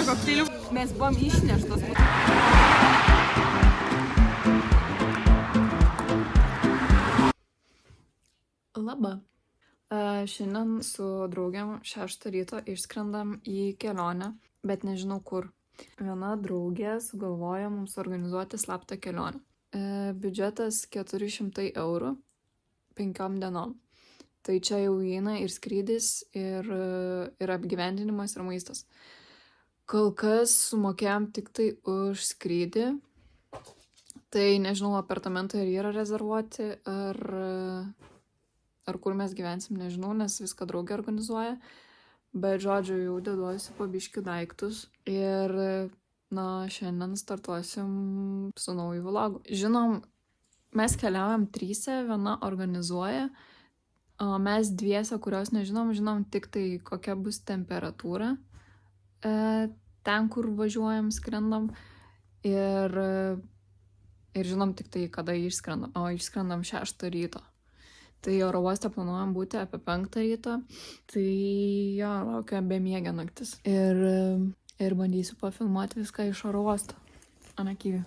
kokteilių. Mes buvom išneštos. Labą. Šiandien su draugiam 6 ryto išskrendam į kelionę, bet nežinau kur. Viena draugė sugalvojo mums organizuoti slaptą kelionę. Biudžetas 400 eurų 5 dienom. Tai čia jau įeina ir skrydis, ir apgyvendinimas, ir maistas. Kol kas sumokėjom tik tai už skrydį. Tai nežinau, apartamentai ar yra rezervuoti, ar kur mes gyvensim, nežinau, nes viską draugė organizuoja. Bet žodžiu, jau deduosi po biškį daiktus. Ir, šiandien startuosim su nauju vlogu. Žinom, mes keliaujam 3, viena organizuoja. O mes 2, kurios nežinom, žinom tik tai kokia bus temperatūra ten, kur važiuojam, skrendam. Ir žinom tik tai, kada išskrendam. O išskrendam 6 ryto. Tai oro uoste planuojam būti apie 5 ryto. Tai jo, laukia bemiegė naktis. Ir bandysiu pafilmuoti viską iš oro uosto. Anakyvi.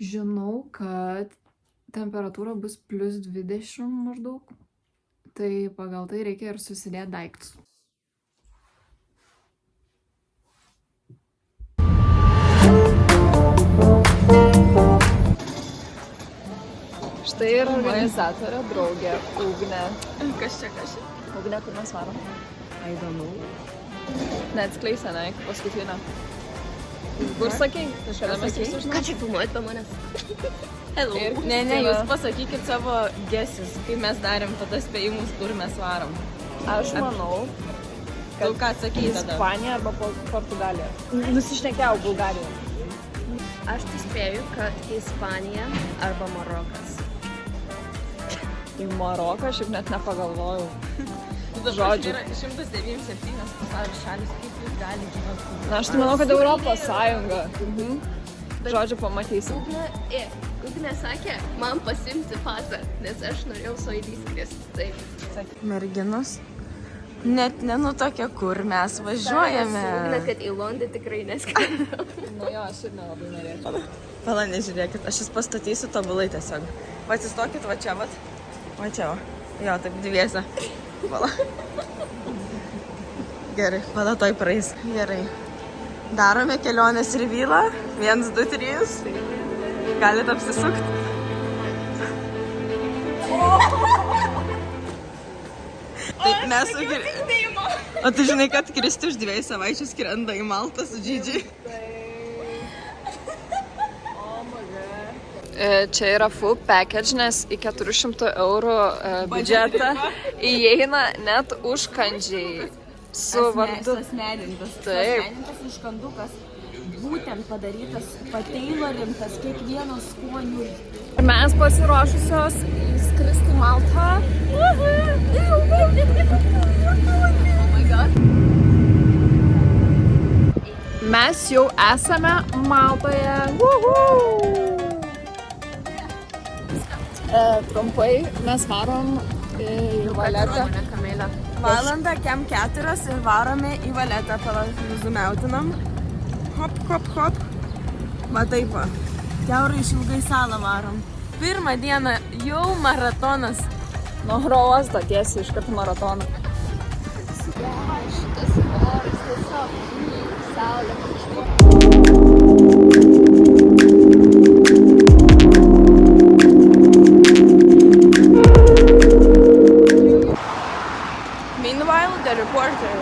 Žinau, kad temperatūra bus +20 maždaug. Tai pagal tai reikia ir susidėti daiktus. Štai ir organizatorė draugė Ugnė. Kas čia? Ugnė, kur mes varom? Aidomau. Neatskleis, ne, iki paskutinio. Kur sakei? Kada mes visi žinome? Ką čia filmuojat be manęs? Hello. Ne, jūs pasakykit savo gesis, kai mes darėm tada spėjimus, kur mes varom. Aš manau, Tu ką sakei tada? Ispanija arba Portugalija. Nusišnekėjau Bulgariją. Aš tai spėju, kad Ispanija arba Marokas. Į Maroką šiaip net nepagalvojau. Žodžiu. Yra 197 pasaulio šalis, kaip jūs gali gyventi. Na, aš tai manau, kad Europos Sąjunga. Žodžiu, pamatysim. Ugnė sakė, man pasimti pasą, nes aš norėjau su ID skristi. Taip. Merginos net nenutokia, kur mes važiuojame. Ugnė, kad į Londą tikrai neskrendau. Nu jo, aš ir nelabai norėčiau. Pala, nežiūrėkit, aš jūs pastatysiu tobulai tiesiog. Atsistokit va čia, va. Va čia, va. Jo, taip dviese. Pala. Gerai, pala toj praeis. Gerai. Darome kelionės revealą. 1, 2, 3. Galit apsisukti. Tai mes su... O tu žinai, kad Kristi už 2 savaičių skrenda į Maltą su Gigi? Čia yra full package, nes į 400 eurų biudžetą įeina net užkandžiai su vardu. Asmenintas. Taip. Asmenintas užkandukas. Būtent padarytas, pateilorintas kiekvieno skonių. Mes pasiruošusios skristi į Maltą. Mes jau esame Maltoje. Trumpai mes varom į Valetą. Valandą, kem 4 ir varome į Valetą, pazumiautinam. Hop, hop, hop. Va taip va. Kiaurai išilgai salą varom. 1 dieną jau maratonas. Nuo oro uosto tiesiai iškart maratoną. Šitas oras tiesiog saulė kažkaip. Meanwhile, the reporter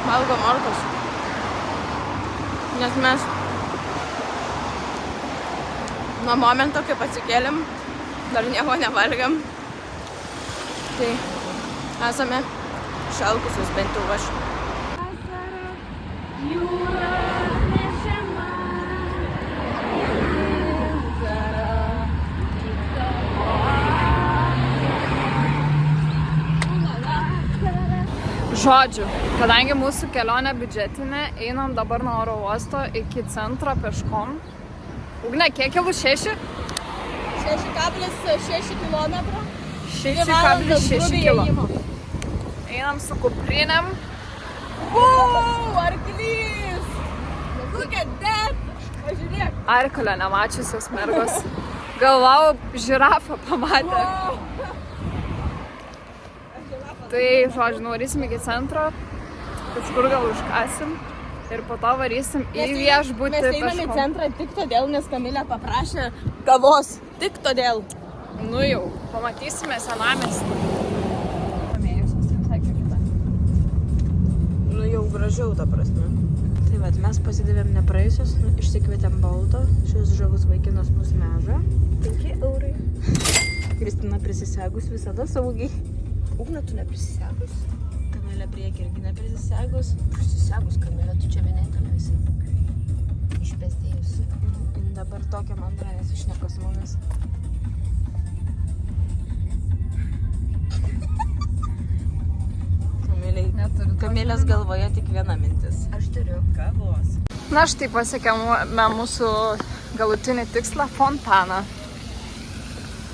valgo morkas. Nes mes nuo momento, kai atsikėlėm, dar nieko nevalgiam. Tai esame šalkusius, bent jau aš. Žodžiu, kadangi mūsų kelionė biudžetinė, einam dabar nuo oro uosto iki centro peškom. Ugne, kiek jau bus 6? 6,6 km. 6,6 km. Einam su kuprinėm. Wow, arklys! Look at that! Pažiūrėk! Arklio nemačiusios mergos. Galvau, žirafą pamatė. Wow. Tai, žodžiu, nuvarysim iki centro, kažkur gal užkasim ir po to varysim į viešbutį. Mes einam į centrą tik todėl, nes Kamilė paprašė kavos. Tik todėl. Nu jau, pamatysime senamiestį. Nu jau gražiau, ta prasme. Tai vat, mes pasidavėm nepraėjusios, išsikvietėm Bolto, šis žavus vaikinas mus veža. 5 eurai. Kristina prisisegus visada saugiai. Ugne, tu neprisisegus? Kamilė priekį irgi neprisisegus. Prisisegus, Kamilė, tu čia vienintelė esi. Išpėstėjusi. Dabar tokia mandra nesišneka su mumis. Kamilės galvoje tik viena mintis. Aš turiu. Kavos. Na štai pasiekėme mūsų galutinį tikslą - fontaną.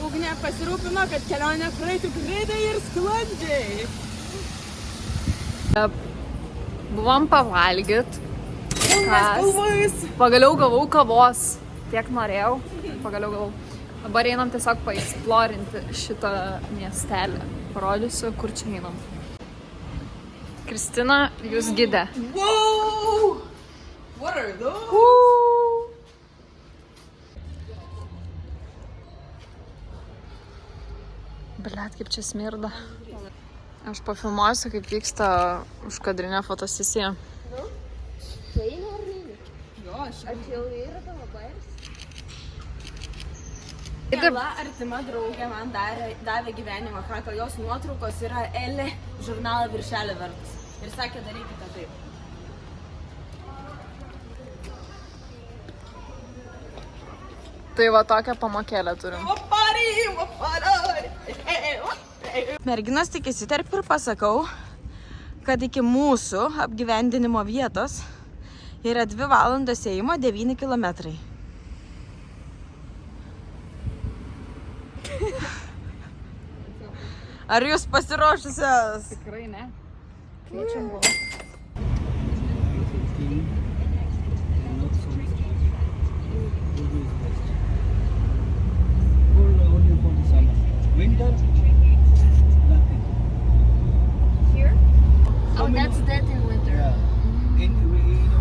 Ugnė pasirūpino, kad kelionė praeitų greitai ir sklandžiai. Buvom pavalgyt. Galvojus. Pagaliau gavau kavos. Tiek norėjau. Pagaliau gavau. Dabar einam tiesiog paeksplorinti šitą miestelį. Parodysiu, kur čia einam. Kristina, jūs gidė. Wow! What are those? Blet, kaip čia smirda. Aš pafilmuosiu, kaip vyksta užkadrinė fotosesija. Tai nearnynė. Jo, aš Ar čia jau yra tavo bairis? Kela artima draugė man davė gyvenimo haką. Jos nuotraukos yra Elle žurnalo viršelio vertus. Ir sakė, darykite taip. Tai va tokią pamokėlę turim. Merginos tik įsiterp ir pasakau, kad iki mūsų apgyvendinimo vietos yra 2 valandos ėjimo 9 kilometrai. Ar jūs pasiruošusios? Tikrai ne. Kviečiam buvo. Winter, nothing. Here? Oh, that's dead in winter. Yeah. In winter.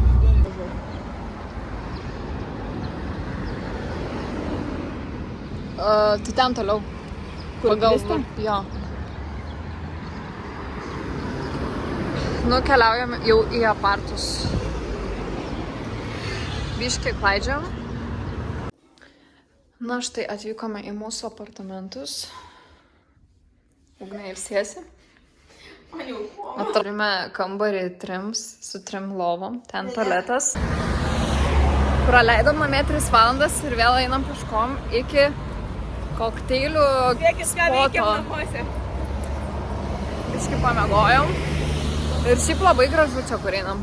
Tai ten toliau. Pagal jo. Nukeliaujame jau į apartus. Biškiai klaidžiam. Na štai atvykome į mūsų apartamentus. Ugnė ilsėsi. Turime kambarį su 3 lovom. Ten tualetas. Praleidom namie 3 valandas ir vėl einam peškom iki kokteilių spoto. Biškai pamiegojom. Ir šiaip labai gražu čia, kur einam.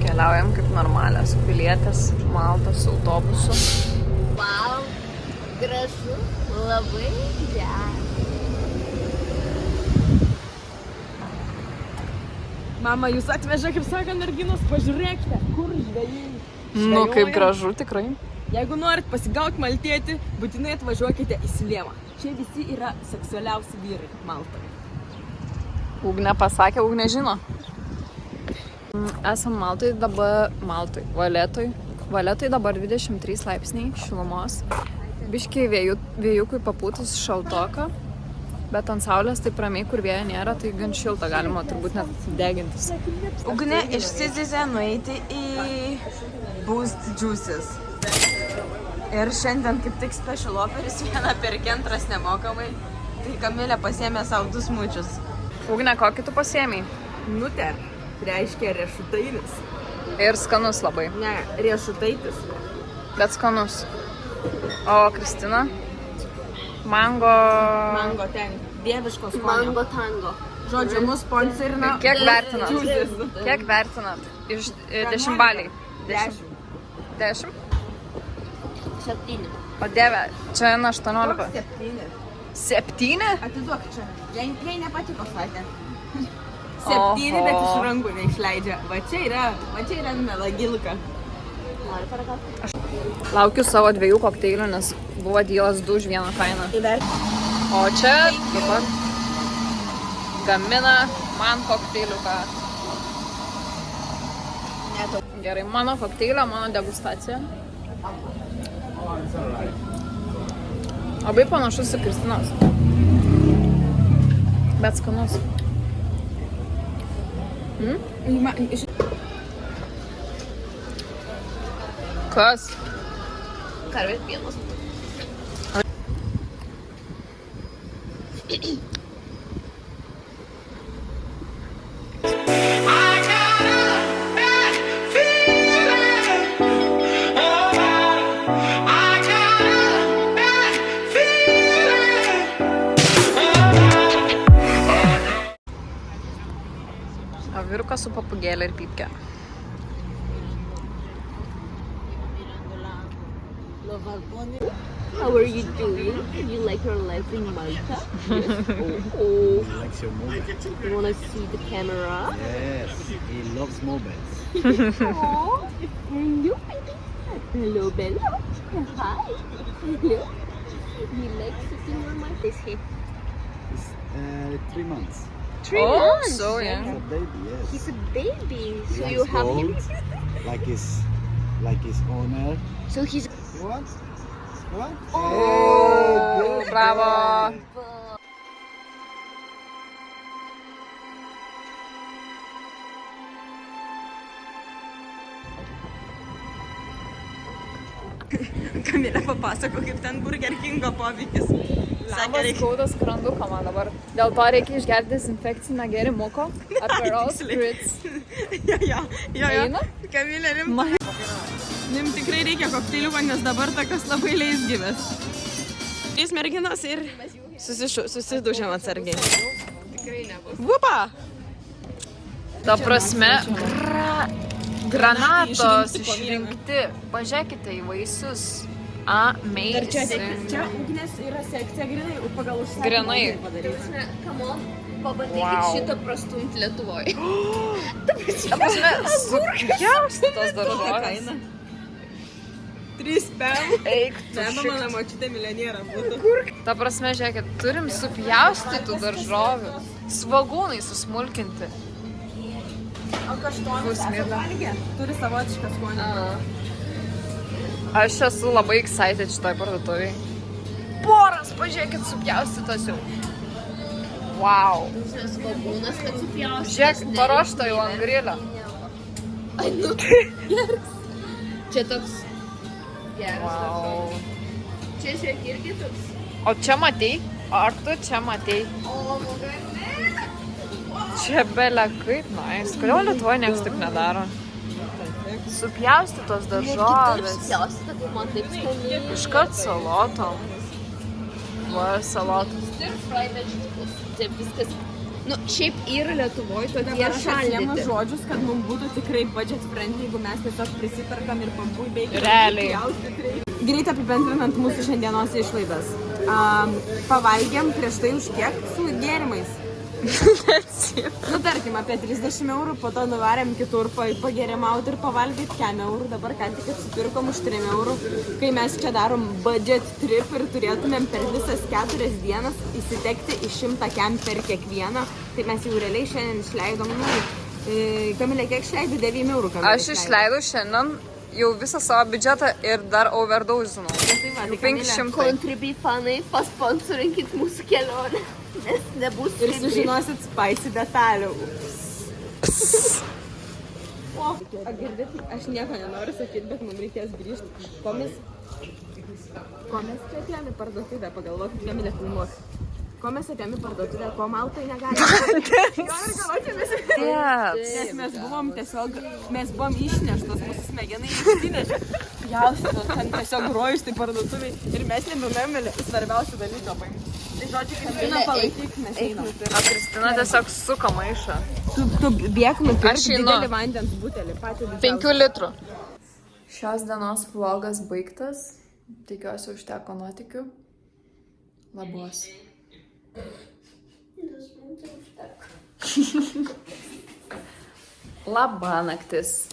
Keliaujam kaip normalios pilietės, Maltos autobusu. Wow, gražu, labai gera. Mama, jūs atvežė, kaip sako, merginos, pažiūrėkite, kur žvejai. Nu, kaip gražu, tikrai. Jeigu norit pasigauti maltėti, būtinai atvažiuokite į Sliemą. Čia visi yra seksualiausi vyrai Maltoje. Ugnė pasakė, Ugnė žino. Esam Valetoj dabar 23 laipsniai šilumos. Biškiai vėjukui papūtus šaltoka, bet ant saulės taip ramiai, kur vėjo nėra, tai gan šilta, galima turbūt net degintis. Ugnė išsizizė nueiti į Boost Juices. Ir šiandien kaip tik special offeris, vieną perki, antras nemokamai. Tai Kamilė pasiėmė savo 2 smuičius. Ugnė, kokį tu pasiėmei? Nuter, reiškia riešutaitis. Ir skanus labai. Ne, riešutaitis. Bet skanus. O Kristina? Mango Tango. Dieviško skonio. Mango tango. Žodžiu, mus sponsorina. Kiek vertinat? Juices. Kiek vertinat? Iš 10 baliai. 10. 10? 7. O Dieve, čia 18. 7. 7? Atiduok čia. Jai nepatiko, sakė. 7, bet iš rankų neišleidžia. Va čia yra melagilka. Nori paragauti? Laukiu savo 2 kokteilių, nes buvo dylas 2 už 1 kainą. O čia dabar gamina man kokteiliuką. Gerai, mano kokteilio, mano degustacija. Labai panašus į Kristinos. Bet skanus. Kas? Karvės pienas. Vyrukas su papugėlė ir pypke. How are you doing? You like your life in Malta? Yes. Oh, He likes your mobile. you wanna see the camera? Yes, he loves mobiles. Oh, hello, baby. Hello, Bella. Hi. Hello. He likes sitting on my face here. He's 3 months. 3 months. So He's young. a baby, yes. He's a baby. He So likes you have him. gold, like his owner. So he's. You want? You want? Oh, bravo. Kamilė papasako, kaip ten Burger Kingo poveikis. Sakė, reikia. Skauda skranduką man dabar. Dėl to reikia išgerti dezinfekcinę gėrimuko. Aperos Spritz. Jo. Eina? Kamilė, rim tikrai reikia kokteiliuko, nes dabar tokios labai leisgyvės. 3 merginos ir susidužėm atsargiai. Tikrai nebus. Vupa! Ta prasme, granatos Išrinkti po vieną. išrinkti. Pažiūrėkite į vaisius. Amazing. Čia ugnės yra sekcija grinai, pagal užsakymą. Grinai. Prasme, come on, pabandykit Wow. šitą prastumti Lietuvoje. Ta prasme, supjaustytos daržovės. 3 pem. Eik tu Pema šik. mano močiutė milijoniera būtų. Ta prasme, žiūrėkit, turim supjaustytų daržovių. Svagūnai susmulkinti. O kaštonas valgė? Turi savotišką skonį. Aš esu labai excited šitoj parduotuviai. Poras, pažiūrėkit, supjaustytos jau. Wow. Svagūnas, kad supjaustytas. Žiūrėk, paruošta jau ant grilio. Ai, nu, geras. Čia toks geras. Wow. Čia žiūrėk irgi toks. O čia matei? Ar tu čia matei? O, ne. Čia belia kaip, nice. Kodėl Lietuvoje niekas taip nedaro? Supjaustytos daržovės. Supjaustyta, kaip man taip skaniai. Iškart salotom. Va, salotos. Stir fry vegetables. Taip viskas. Nu, šiaip yra Lietuvoje tokie Dabar aš atsiemu šaldyti. žodžius, kad mums būtų tikrai budget friendly, jeigu mes tiesiog prisiperkam ir pampui beigia. Realiai. Greit apibendrinant mūsų šiandienos išlaidas. Pavalgėm prieš tai už kiek su gėrimais. Nu, tarkim, apie 30 eurų, po to nuvarėm kitur pagėrimauti ir pavalgyti 100 eurų. Dabar ką tik atsipirkom už 3 eurų. Kai mes čia darom budget trip ir turėtumėm per visas 4 dienas įsitekti į 100 kem per kiekvieną, tai mes jau realiai šiandien išleidom, Kamilė, kiek išleidai? 9 eurų. Aš išleidau šiandien jau visą savo biudžetą ir dar overdosinau. Tai va, Jau tai Kamilė, 500. Contribui fanai, pasponsorinkit mūsų kelionę. Nes nebus ir sužinosit spicy detalių. O, girdit, aš nieko nenoriu sakyti, bet mums reikės grįžti. Ko mes čia atėjom į parduotuvę, pagalvokit, Kamilė filmuos. Ko mes atėjom į parduotuvę, ko Maltai negalime. Nes mes buvom tiesiog, mes buvom išneštos, mūsų smegenai išsinešė. Jaustos, ten tiesiog rojus tai parduotuviai ir mes nenuėjome svarbiausių dalykų paimti. Tai žodžiu, Kristina, palaikyk, mes einam. O Kristina tiesiog suka maišą. Tu bėg nupirk Aš einu. didelį vandens butelį, patį 5 litrų. Šios dienos vlogas baigtas. Tikiuosi užteko nuotykių. Labos. Labanaktis.